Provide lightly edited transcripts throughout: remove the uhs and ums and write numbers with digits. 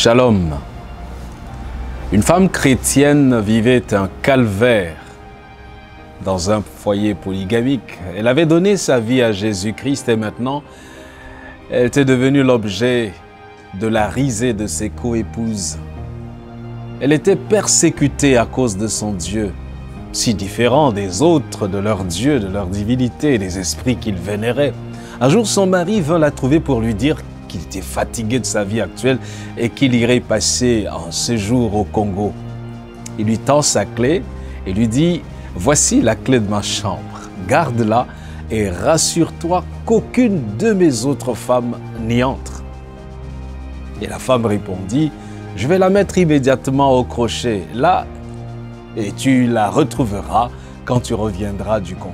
Shalom. Une femme chrétienne vivait un calvaire dans un foyer polygamique. Elle avait donné sa vie à Jésus-Christ et maintenant, elle était devenue l'objet de la risée de ses coépouses. Elle était persécutée à cause de son Dieu, si différent des autres, de leur Dieu, de leur divinité, des esprits qu'ils vénéraient. Un jour, son mari vint la trouver pour lui dire qu'il était fatigué de sa vie actuelle et qu'il irait passer un séjour au Congo. Il lui tend sa clé et lui dit « Voici la clé de ma chambre, garde-la et rassure-toi qu'aucune de mes autres femmes n'y entre. » Et la femme répondit « Je vais la mettre immédiatement au crochet, là, et tu la retrouveras quand tu reviendras du Congo. »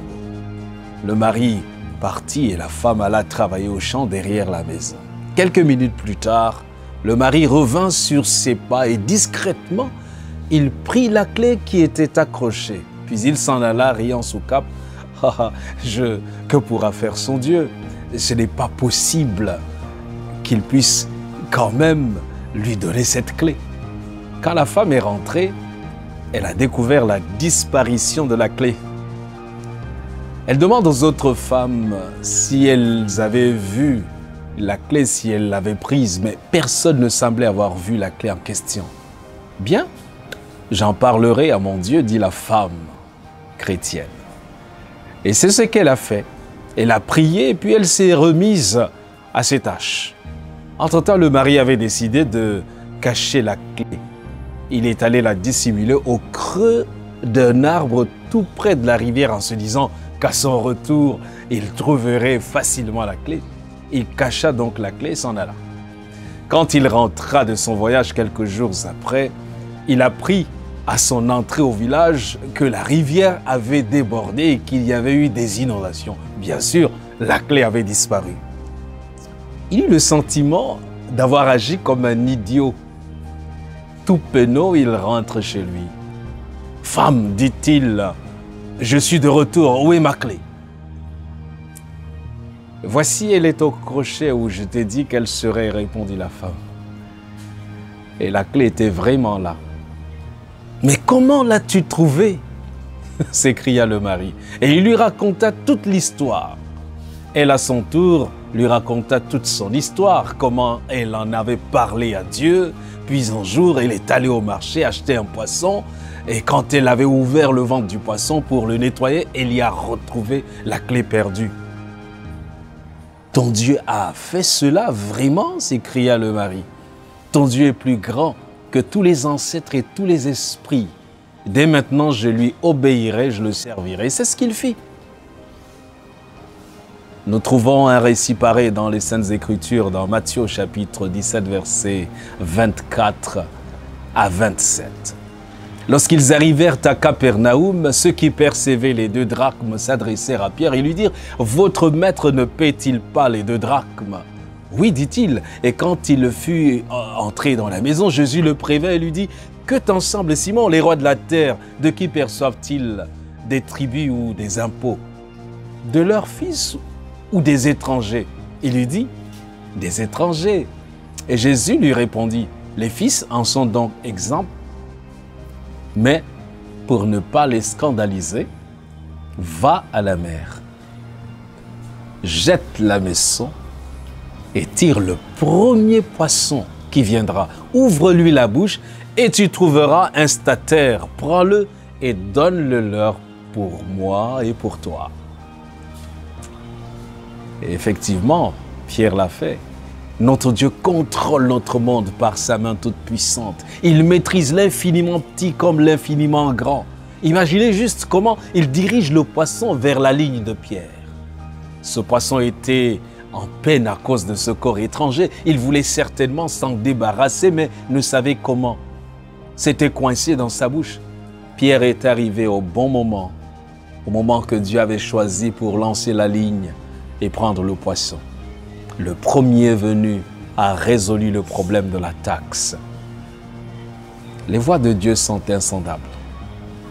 Le mari partit et la femme alla travailler au champ derrière la maison. Quelques minutes plus tard, le mari revint sur ses pas et discrètement, il prit la clé qui était accrochée. Puis il s'en alla riant sous cape. « Que pourra faire son Dieu? Ce n'est pas possible qu'il puisse quand même lui donner cette clé. » Quand la femme est rentrée, elle a découvert la disparition de la clé. Elle demande aux autres femmes si elles avaient vu la clé, si elles l'avaient prise, mais personne ne semblait avoir vu la clé en question. « Bien, j'en parlerai à mon Dieu, dit la femme chrétienne. » Et c'est ce qu'elle a fait. Elle a prié et puis elle s'est remise à ses tâches. Entre-temps, le mari avait décidé de cacher la clé. Il est allé la dissimuler au creux d'un arbre tout près de la rivière en se disant qu'à son retour, il trouverait facilement la clé. Il cacha donc la clé et s'en alla. Quand il rentra de son voyage quelques jours après, il apprit à son entrée au village que la rivière avait débordé et qu'il y avait eu des inondations. Bien sûr, la clé avait disparu. Il eut le sentiment d'avoir agi comme un idiot. Tout penaud, il rentre chez lui. « Femme, dit-il, je suis de retour, où est ma clé? » « Voici, elle est au crochet où je t'ai dit qu'elle serait, répondit la femme. Et la clé était vraiment là. « Mais comment l'as-tu trouvée ?» s'écria le mari. Et il lui raconta toute l'histoire. Elle, à son tour, lui raconta toute son histoire, comment elle en avait parlé à Dieu. Puis un jour, elle est allée au marché acheter un poisson. Et quand elle avait ouvert le ventre du poisson pour le nettoyer, elle y a retrouvé la clé perdue. « Ton Dieu a fait cela vraiment ?» s'écria le mari. « Ton Dieu est plus grand que tous les ancêtres et tous les esprits. Dès maintenant, je lui obéirai, je le servirai. » C'est ce qu'il fit. Nous trouvons un récit pareil dans les Saintes Écritures, dans Matthieu chapitre 17, versets 24 à 27. Lorsqu'ils arrivèrent à Capernaum, ceux qui percevaient les 2 drachmes s'adressèrent à Pierre et lui dirent « Votre maître ne paie-t-il pas les 2 drachmes ?» « Oui, dit-il. » Et quand il fut entré dans la maison, Jésus le prévint et lui dit « Que t'en semble, Simon, les rois de la terre, de qui perçoivent-ils des tributs ou des impôts? De leurs fils ou des étrangers? » Il lui dit « Des étrangers. » Et Jésus lui répondit « Les fils en sont donc exempts, mais pour ne pas les scandaliser, va à la mer, jette l'hameçon et tire le premier poisson qui viendra. Ouvre-lui la bouche et tu trouveras un statère. Prends-le et donne-le leur pour moi et pour toi. Et effectivement, Pierre l'a fait. Notre Dieu contrôle notre monde par sa main toute puissante. Il maîtrise l'infiniment petit comme l'infiniment grand. Imaginez juste comment il dirige le poisson vers la ligne de Pierre. Ce poisson était en peine à cause de ce corps étranger. Il voulait certainement s'en débarrasser, mais ne savait comment. C'était coincé dans sa bouche. Pierre est arrivé au bon moment, au moment que Dieu avait choisi pour lancer la ligne et prendre le poisson. Le premier venu a résolu le problème de la taxe. Les voies de Dieu sont insondables.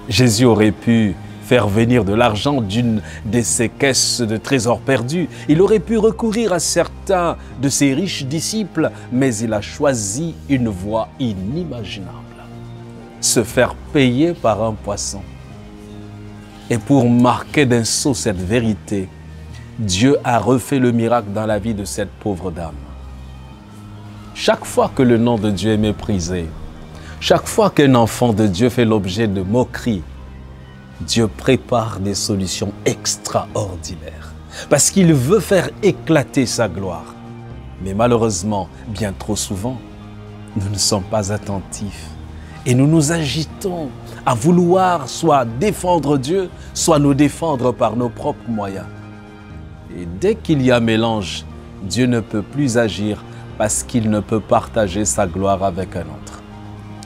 Jésus aurait pu faire venir de l'argent d'une de ses caisses de trésors perdus. Il aurait pu recourir à certains de ses riches disciples, mais il a choisi une voie inimaginable. Se faire payer par un poisson. Et pour marquer d'un sceau cette vérité, Dieu a refait le miracle dans la vie de cette pauvre dame. Chaque fois que le nom de Dieu est méprisé, chaque fois qu'un enfant de Dieu fait l'objet de moqueries, Dieu prépare des solutions extraordinaires. Parce qu'il veut faire éclater sa gloire. Mais malheureusement, bien trop souvent, nous ne sommes pas attentifs. Et nous nous agitons à vouloir soit défendre Dieu, soit nous défendre par nos propres moyens. Et dès qu'il y a mélange, Dieu ne peut plus agir parce qu'il ne peut partager sa gloire avec un autre.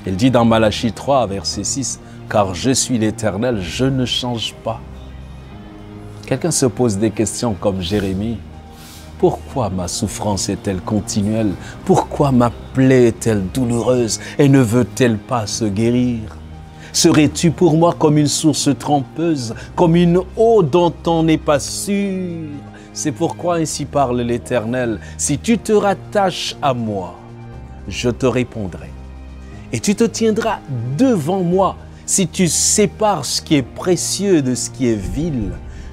Il dit dans Malachie 3, verset 6, « Car je suis l'Éternel, je ne change pas. » Quelqu'un se pose des questions comme Jérémie. Pourquoi ma souffrance est-elle continuelle? Pourquoi ma plaie est-elle douloureuse et ne veut-elle pas se guérir? Serais-tu pour moi comme une source trompeuse, comme une eau dont on n'est pas sûr? C'est pourquoi ainsi parle l'Éternel. Si tu te rattaches à moi, je te répondrai. Et tu te tiendras devant moi. Si tu sépares ce qui est précieux de ce qui est vil,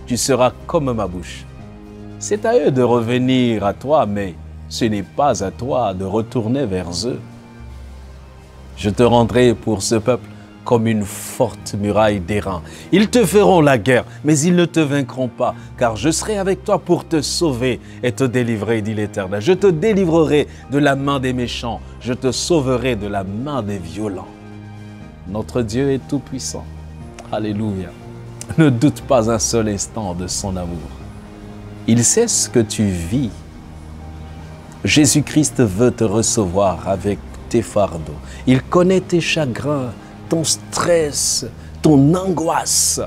tu seras comme ma bouche. C'est à eux de revenir à toi, mais ce n'est pas à toi de retourner vers eux. Je te rendrai pour ce peuple comme une forte muraille d'airain. Ils te feront la guerre, mais ils ne te vaincront pas, car je serai avec toi pour te sauver et te délivrer, dit l'Éternel. Je te délivrerai de la main des méchants, je te sauverai de la main des violents. Notre Dieu est tout-puissant. Alléluia. Ne doute pas un seul instant de son amour. Il sait ce que tu vis. Jésus-Christ veut te recevoir avec tes fardeaux. Il connaît tes chagrins, ton stress, ton angoisse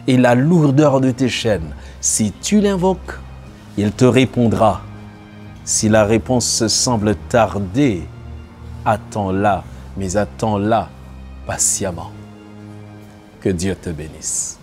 et la lourdeur de tes chaînes. Si tu l'invoques, il te répondra. Si la réponse semble tarder, attends-la, mais attends-la patiemment. Que Dieu te bénisse.